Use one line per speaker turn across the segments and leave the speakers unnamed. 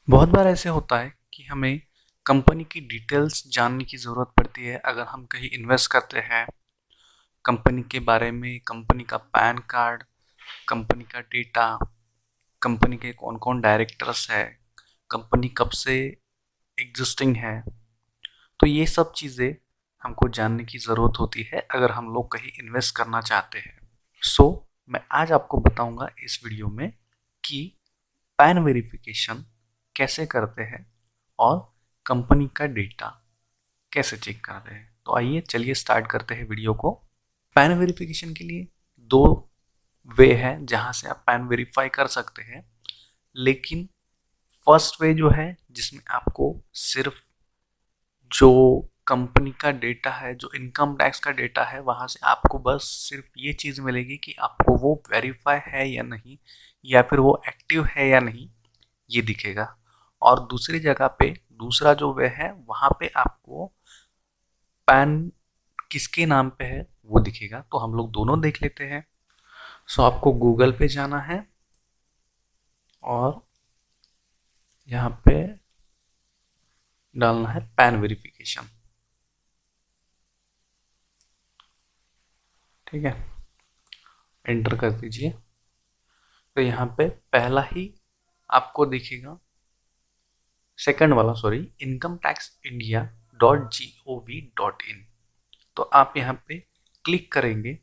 बहुत बार ऐसे होता है कि हमें कंपनी की डिटेल्स जानने की ज़रूरत पड़ती है अगर हम कहीं इन्वेस्ट करते हैं। कंपनी के बारे में, कंपनी का पैन कार्ड, कंपनी का डेटा, कंपनी के कौन कौन डायरेक्टर्स है, कंपनी कब से एग्जिस्टिंग है। तो ये सब चीज़ें हमको जानने की ज़रूरत होती है अगर हम लोग कहीं इन्वेस्ट करना चाहते हैं। सो मैं आज आपको बताऊंगा इस वीडियो में कि पैन वेरिफिकेशन कैसे करते हैं और कंपनी का डेटा कैसे चेक करते हैं। तो आइए चलिए स्टार्ट करते हैं वीडियो को। पैन वेरिफिकेशन के लिए दो वे है जहां से आप पैन वेरीफाई कर सकते हैं, लेकिन फर्स्ट वे जो है जिसमें आपको सिर्फ जो कंपनी का डेटा है, जो इनकम टैक्स का डेटा है, वहां से आपको बस सिर्फ ये चीज़ मिलेगी कि आपको वो वेरीफाई है या नहीं, या फिर वो एक्टिव है या नहीं, ये दिखेगा। और दूसरी जगह पे दूसरा जो वे है वहां पे आपको पैन किसके नाम पे है वो दिखेगा। तो हम लोग दोनों देख लेते हैं। सो आपको गूगल पे जाना है और यहाँ पे डालना है पैन वेरिफिकेशन। ठीक है, एंटर कर दीजिए। तो यहाँ पे पहला ही आपको दिखेगा, सेकंड वाला sorry, income tax India .gov.in। तो आप यहाँ पे क्लिक करेंगे।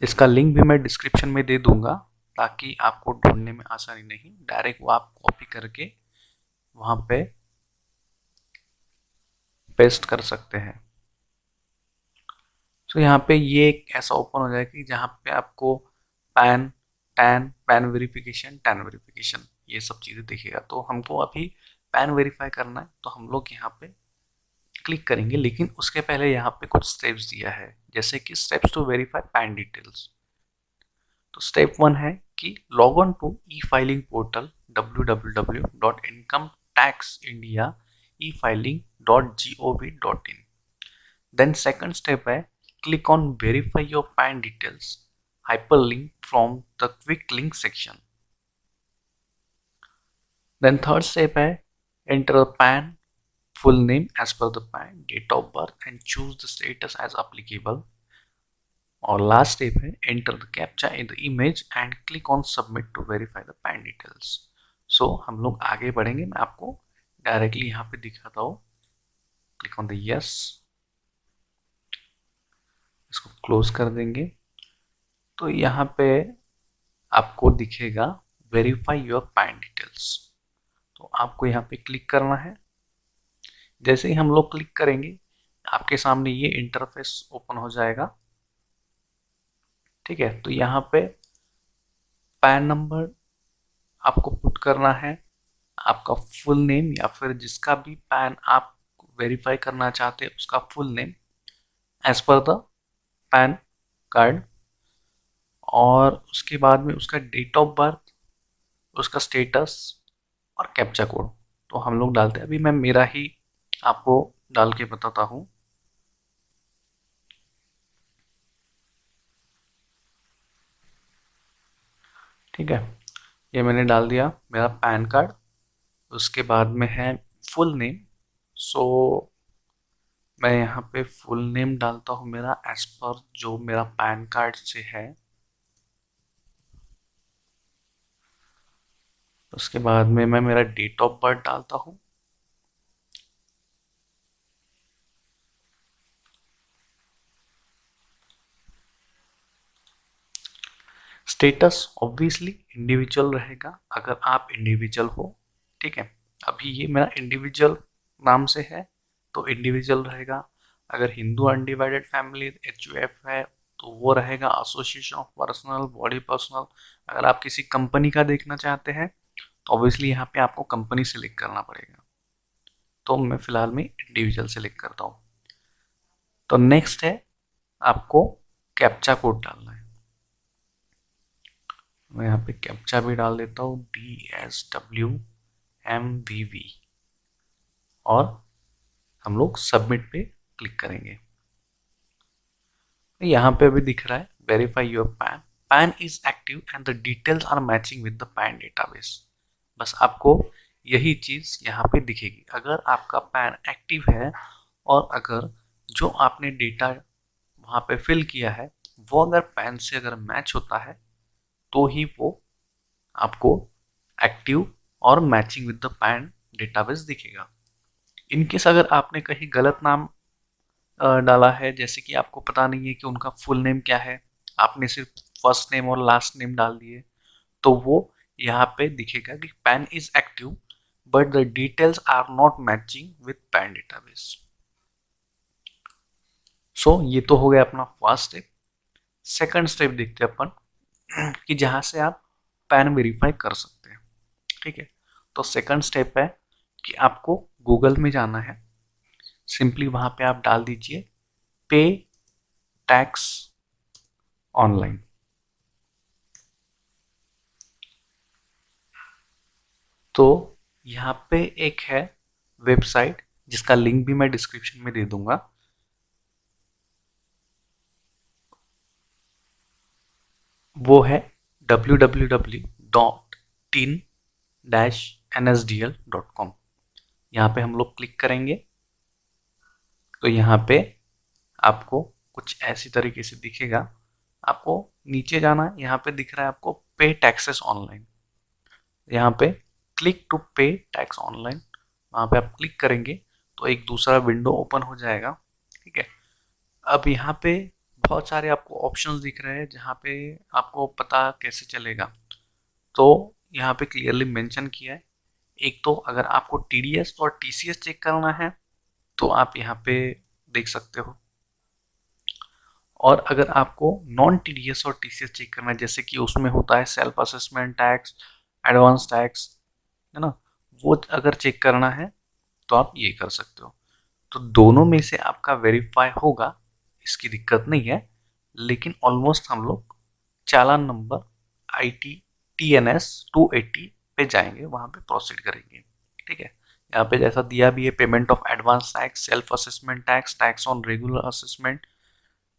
इसका लिंक भी मैं डिस्क्रिप्शन में दे दूंगा ताकि आपको ढूंढने में आसानी नहीं, डायरेक्ट वो आप कॉपी करके वहाँ पे पेस्ट कर सकते हैं। तो यहाँ पे ये एक ऐसा ओपन हो जाएगा कि जहाँ पे आपको pan, tan, pan verification, tan verification, ये सब चीज़ें दिखेगा। तो हमको अभी पैन वेरीफाई करना है तो हम लोग यहाँ पे क्लिक करेंगे, लेकिन उसके पहले यहाँ पे कुछ स्टेप्स दिया है, जैसे कि steps to verify PAN details. तो स्टेप 1 है कि log on to e filing portal www.incometaxindia-efiling.gov.in। Then second step है click on verify your PAN details, hyperlink from the quick link section. Then third step है enter the PAN full name as per the PAN, date of birth and choose the status as applicable. और last step है enter the captcha in the image and click on submit to verify the PAN details. सो हम लोग आगे बढ़ेंगे, मैं आपको directly यहाँ पे दिखाता हूँ। क्लिक ऑन द यस, इसको क्लोज कर देंगे। तो यहाँ पे आपको दिखेगा वेरीफाई योर पैन डिटेल्स। तो आपको यहाँ पे क्लिक करना है। जैसे ही हम लोग क्लिक करेंगे आपके सामने ये इंटरफेस ओपन हो जाएगा। ठीक है, तो यहाँ पे पैन नंबर आपको पुट करना है, आपका फुल नेम या फिर जिसका भी पैन आप वेरीफाई करना चाहते हैं उसका full name as per the PAN card, और उसके बाद में उसका डेट ऑफ बर्थ, उसका स्टेटस और कैप्चा कोड। तो हम लोग डालते हैं, अभी मैं मेरा ही आपको डाल के बताता हूँ। ठीक है, ये मैंने डाल दिया मेरा पैन कार्ड। उसके बाद में है फुल नेम। सो मैं यहाँ पे फुल नेम डालता हूँ मेरा एज पर जो मेरा पैन कार्ड से है। उसके बाद में मैं मेरा डेट ऑफ बर्थ डालता हूँ। स्टेटस ऑब्वियसली इंडिविजुअल रहेगा अगर आप इंडिविजुअल हो। ठीक है, अभी ये मेरा इंडिविजुअल नाम से है तो इंडिविजुअल रहेगा। अगर हिंदू अनडिवाइडेड फैमिली HUF है तो वो रहेगा association of personal, body personal. अगर आप किसी कंपनी का देखना चाहते हैं तो ऑब्वियसली यहाँ पे आपको कंपनी सेलेक्ट करना पड़ेगा। तो मैं फिलहाल में इंडिविजुअल सेलेक्ट करता हूँ। तो नेक्स्ट है आपको कैप्चा कोड डालना है। मैं यहाँ पे कैप्चा भी डाल देता हूँ DSWMVV, और हम लोग सबमिट पे क्लिक करेंगे। यहाँ पे अभी दिख रहा है verify your PAN, PAN is active and the details are matching with the PAN database. बस आपको यही चीज़ यहाँ पे दिखेगी। अगर आपका पैन एक्टिव है और अगर जो आपने डेटा वहाँ पे फिल किया है वो अगर पैन से अगर मैच होता है तो ही वो आपको एक्टिव और matching with the PAN database दिखेगा। इनकेस अगर आपने कहीं गलत नाम डाला है, जैसे कि आपको पता नहीं है कि उनका फुल नेम क्या है, आपने सिर्फ फर्स्ट नेम और लास्ट नेम डाल दिए, तो वो यहाँ पे दिखेगा कि PAN is active but the details are not matching with PAN database. So ये तो हो गया अपना फर्स्ट स्टेप। सेकंड स्टेप देखते हैं अपन कि जहाँ से आप पैन वेरीफाई कर सकते हैं। ठीक है, तो सेकंड स्टेप है कि आपको गूगल में जाना है। सिंपली वहाँ पे आप डाल दीजिए पे टैक्स ऑनलाइन। तो यहाँ पे एक है वेबसाइट जिसका लिंक भी मैं डिस्क्रिप्शन में दे दूंगा। वो है www.tin-nsdl.com। यहाँ पे हम लोग क्लिक करेंगे तो यहाँ पे आपको कुछ ऐसी तरीके से दिखेगा। आपको नीचे जाना है, यहाँ पे दिख रहा है आपको पे टैक्सेस ऑनलाइन। यहाँ पे क्लिक टू पे टैक्स ऑनलाइन, वहाँ पे आप क्लिक करेंगे तो एक दूसरा विंडो ओपन हो जाएगा। ठीक है, अब यहाँ पे बहुत सारे आपको ऑप्शंस दिख रहे हैं जहाँ पे आपको पता कैसे चलेगा। तो यहाँ पे क्लियरली मेंशन किया है। एक तो अगर आपको टीडीएस और टीसीएस चेक करना है तो आप यहाँ पे देख सकते हो, और अगर आपको नॉन टीडीएस और टीसीएस चेक करना है, जैसे कि उसमें होता है self assessment tax, advance tax, है ना, वो अगर चेक करना है तो आप ये कर सकते हो। तो दोनों में से आपका वेरीफाई होगा, इसकी दिक्कत नहीं है। लेकिन ऑलमोस्ट हम लोग चालान नंबर IT TNS 280 पे जाएंगे, वहाँ पे प्रोसीड करेंगे। ठीक है, यहाँ पे जैसा दिया भी है payment of advance tax, self assessment tax, tax on regular assessment,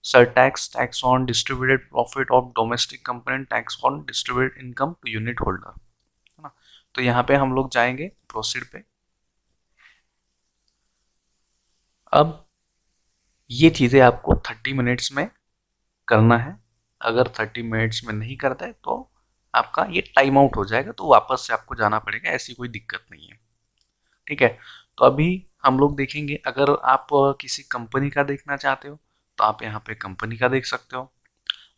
surtax, tax on distributed profit of domestic company, tax on distributed income to unit holder, है ना। तो यहाँ पे हम लोग जाएंगे प्रोसीड पे। अब ये चीज़ें आपको 30 मिनट्स में करना है। अगर 30 मिनट्स में नहीं करता है तो आपका ये टाइम आउट हो जाएगा, तो वापस से आपको जाना पड़ेगा, ऐसी कोई दिक्कत नहीं है। ठीक है, तो अभी हम लोग देखेंगे अगर आप किसी कंपनी का देखना चाहते हो तो आप यहाँ पे कंपनी का देख सकते हो।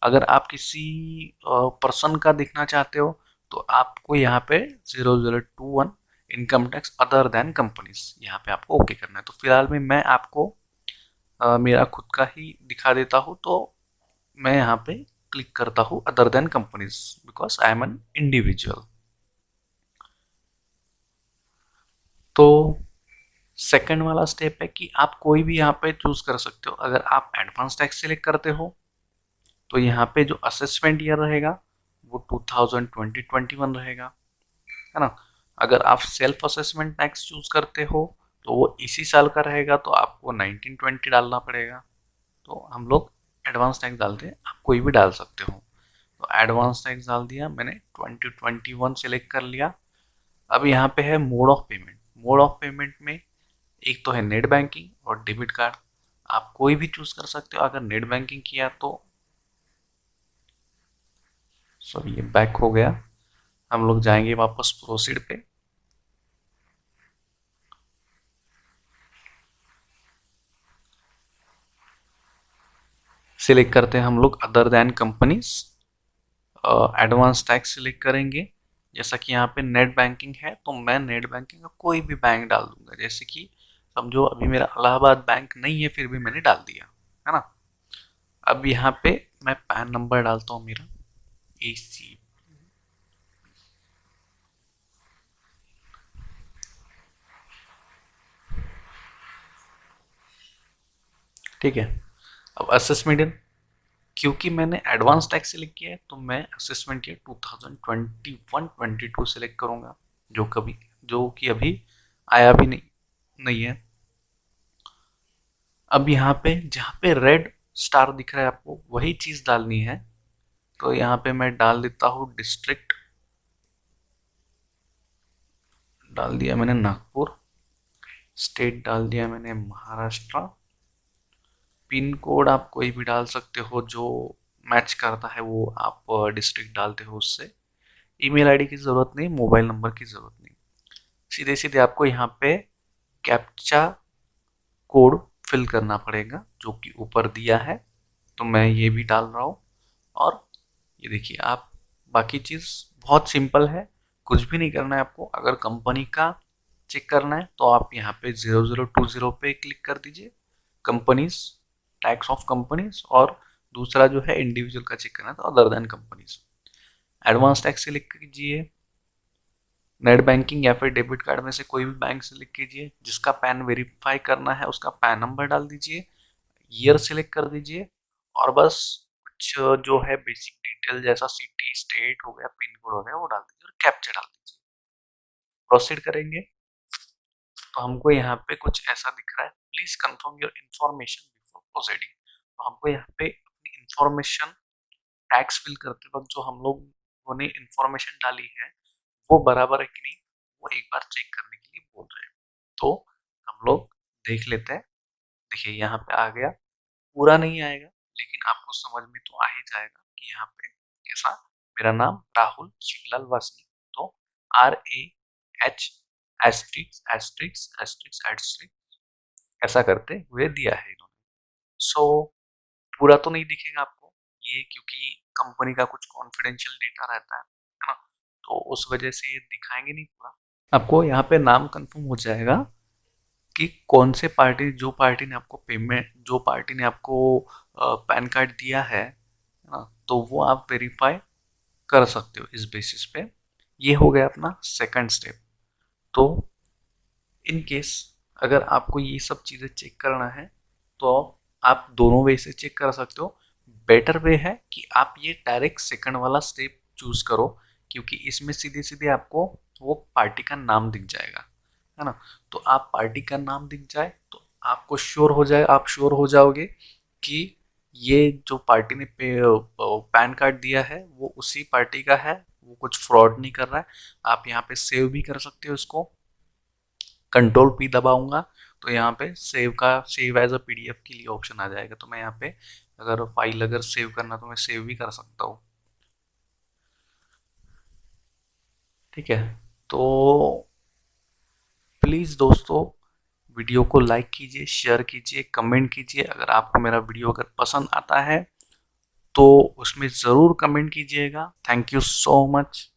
अगर आप किसी पर्सन का देखना चाहते हो तो आपको यहाँ पे 0021 income tax other than companies, यहाँ पे आपको ओके करना है। तो फिलहाल में मैं आपको मेरा खुद का ही दिखा देता हूँ। तो मैं यहाँ पे क्लिक करता हूँ other than companies because I am an individual. तो सेकंड वाला स्टेप है कि आप कोई भी यहाँ पे चूज कर सकते हो। अगर आप एडवांस टैक्स सिलेक्ट करते हो तो यहाँ पे जो असेसमेंट ईयर रहेगा वो 2020-21 रहेगा, है ना। अगर आप सेल्फ असेसमेंट टैक्स चूज करते हो तो वो इसी साल का रहेगा, तो आपको 1920 डालना पड़ेगा। तो हम लोग एडवांस टैक्स डालते हैं, आप कोई भी डाल सकते हो। तो एडवांस टैक्स डाल दिया मैंने, 2021 सेलेक्ट कर लिया। अब यहाँ पे है mode of payment. Mode of payment में एक तो है नेट बैंकिंग और डेबिट कार्ड, आप कोई भी चूज कर सकते हो। अगर नेट बैंकिंग किया तो सॉरी ये बैक हो गया, हम लोग जाएंगे वापस प्रोसीड पे। सिलेक्ट करते हैं हम लोग other than companies, advance tax select करेंगे। जैसा कि यहाँ पे नेट बैंकिंग है तो मैं नेट बैंकिंग का कोई भी बैंक डाल दूंगा, जैसे कि समझो अभी मेरा इलाहाबाद बैंक नहीं है फिर भी मैंने डाल दिया, है ना। अब यहाँ पे मैं पैन नंबर डालता हूँ मेरा AC। ठीक है, अब असेसमेंट, क्योंकि मैंने एडवांस टैक्स सिलेक्ट किया है तो मैं असेसमेंट ईयर 2021-22 सिलेक्ट करूंगा, जो कि अभी आया भी नहीं है। अब यहाँ पे जहाँ पे रेड स्टार दिख रहा है आपको वही चीज़ डालनी है। तो यहाँ पे मैं डाल देता हूँ डिस्ट्रिक्ट, डाल दिया मैंने नागपुर, स्टेट डाल दिया मैंने महाराष्ट्र, पिन कोड आप कोई भी डाल सकते हो जो मैच करता है, वो आप डिस्ट्रिक्ट डालते हो उससे। ईमेल आईडी की ज़रूरत नहीं, मोबाइल नंबर की ज़रूरत नहीं। सीधे सीधे आपको यहाँ पे कैप्चा कोड फिल करना पड़ेगा जो कि ऊपर दिया है, तो मैं ये भी डाल रहा हूँ। और ये देखिए आप, बाकी चीज़ बहुत सिंपल है, कुछ भी नहीं करना है आपको। अगर कंपनी का चेक करना है तो आप यहाँ पे 0020 पे क्लिक कर दीजिए, कंपनीज, टैक्स ऑफ कंपनीज। और दूसरा जो है इंडिविजुअल का चेक करना है तो other than companies, advance tax select कीजिए, नेट बैंकिंग या फिर डेबिट कार्ड में से कोई भी बैंक सिलेक्ट कीजिए, जिसका पैन वेरीफाई करना है उसका पैन नंबर डाल दीजिए, ईयर सिलेक्ट कर दीजिए, और बस कुछ जो है बेसिक डिटेल जैसा सिटी स्टेट हो गया, पिन कोड हो गया, वो डाल दीजिए और कैप्चा डाल दीजिए। प्रोसीड करेंगे तो हमको यहाँ पे कुछ ऐसा दिख रहा है, please confirm your information before proceeding. तो हमको यहाँ पे अपनी इन्फॉर्मेशन, टैक्स फिल करते वक्त जो हम लोगों ने इन्फॉर्मेशन डाली है वो बराबर है कि नहीं, वो एक बार चेक करने के लिए बोल रहे हैं। तो हम लोग देख लेते हैं। देखिए यहाँ पे आ गया, पूरा नहीं आएगा लेकिन आपको समझ में तो आ ही जाएगा कि यहाँ पे कैसा, मेरा नाम राहुल शिवलाल वासनी, तो RAH asterisks asterisks asterisks asterisks ऐसा करते हुए दिया है इन्होंने। सो पूरा तो नहीं दिखेगा आपको ये, क्योंकि कंपनी का कुछ कॉन्फिडेंशियल डेटा रहता है ना, तो उस वजह से ये दिखाएंगे नहीं पूरा। आपको यहाँ पे नाम कंफर्म हो जाएगा कि कौन से पार्टी, जो पार्टी ने आपको पेमेंट, जो पार्टी ने आपको पैन कार्ड दिया है ना, तो वो आप वेरीफाई कर सकते हो इस बेसिस पे। ये हो गया अपना सेकंड स्टेप। तो इन केस अगर आपको ये सब चीज़ें चेक करना है तो आप दोनों वे से चेक कर सकते हो। बेटर वे है कि आप ये डायरेक्ट सेकंड वाला स्टेप चूज करो, क्योंकि इसमें सीधे सीधे आपको वो पार्टी का नाम दिख जाएगा, है ना। तो आप पार्टी का नाम दिख जाए तो आपको श्योर हो जाए, आप श्योर हो जाओगे कि ये जो पार्टी ने पैन कार्ड दिया है वो उसी पार्टी का है, वो कुछ फ्रॉड नहीं कर रहा है। आप यहाँ पे सेव भी कर सकते हो इसको, Ctrl+P दबाऊंगा तो यहाँ पे सेव एज अ PDF के लिए ऑप्शन आ जाएगा। तो मैं यहाँ पे अगर फाइल अगर सेव करना तो मैं सेव भी कर सकता हूँ। ठीक है, तो प्लीज़ दोस्तों वीडियो को लाइक कीजिए, शेयर कीजिए, कमेंट कीजिए। अगर आपको मेरा वीडियो अगर पसंद आता है तो उसमें ज़रूर कमेंट कीजिएगा। Thank you so much.